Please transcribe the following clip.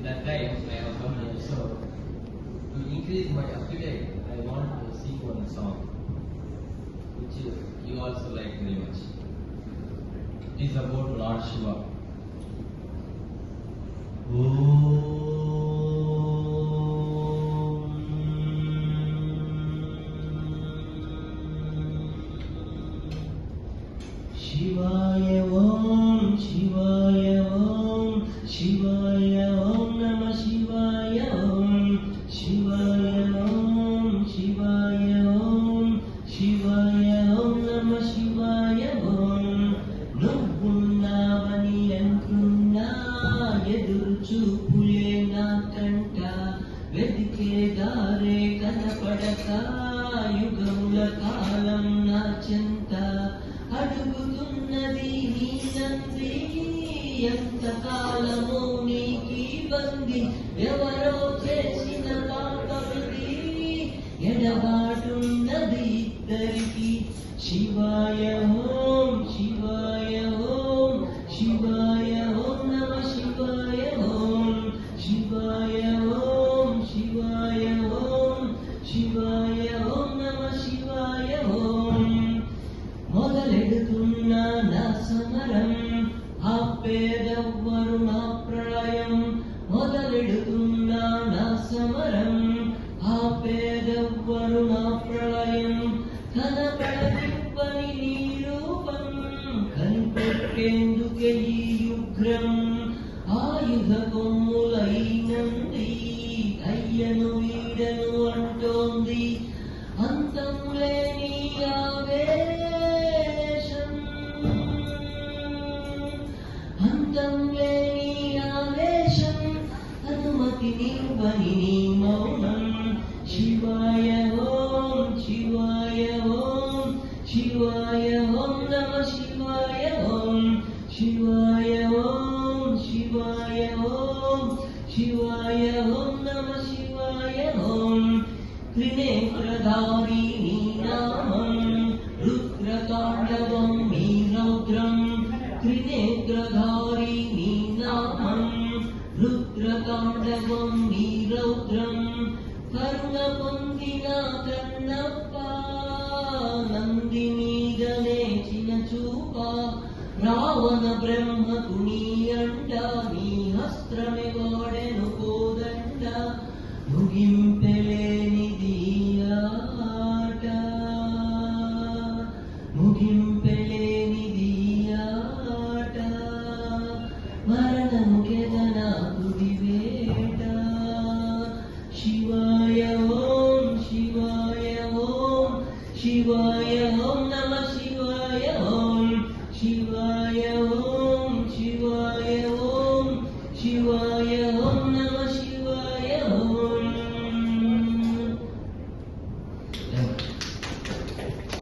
that time I have come here. So to increase my appetite, I want to sing one song, which you also like very much. It is about Lord Shiva. Shivaya Om, Shivaya Om, Shivaya Om Namah Shivaya Om, Shivaya Om, Shivaya Om, Shivaya Om Namah Shivaya Om. Nubbunnavani antunna eduru చూపులే నా కంట వెదికే దారే కనపడక యుగముల కాలం నా చెంత అడుగుతున్నది నీ నంది ఎంత కాలమో నీకి బంది ఎవరో చేసిన పాపమిది ఎడబాటున్నది ఇద్దరికి శివాయ ఓం శివాయ ఓం శివాయ ఓం నమ శివాయ ఓం శివాయ ఓం శివాయ ఓం శివాయ ఓం నమ శివాయ ఓం. మొదలెడుతున్నా నా సమరం ఆపేదెవ్వరు నా ప్రళయం. మొదలెడుతున్నా నా సమరం ఆపేదెవ్వరు నా ప్రళయం. కనపడనివ్వని నీ రూపం కనిపెట్టేందుకే ఈ యుగ్రం. ఆయుధ కొమ్ములైనంది అయ్యను వీడను అంటోంది. అంతం లేని ఆవేశం, అంతం లేని ఆవేశం, అనుమతి నివ్వని నీ మౌనం. శివాయ ఓం శివాయ ఓం శివాయ ఓం నమ శివాయ ఓం శివాయ ఓం శివాయ ఓం శివాయ ఓం నమ శివాయ ఓం. త్రినేత్రధారీ నీ నామం రుద్రతాండవం నీ రౌద్రం. త్రినేత్రధారీ నీ నామం రుద్రతాండవం నీ రౌద్రం. కరుణ పొందిన కన్నప్ప నంది మీద లేచిన చూప. రావణ బ్రహ్మకు నీ అండ నీ హస్త్రమే వాడెను కోదండ. ముగింపెలేనిది ఆట, ముగింపెలేనిది ఆట, మరణముకెదన తుదివేట. శివాయ ఓం శివాయ ఓం శివాయ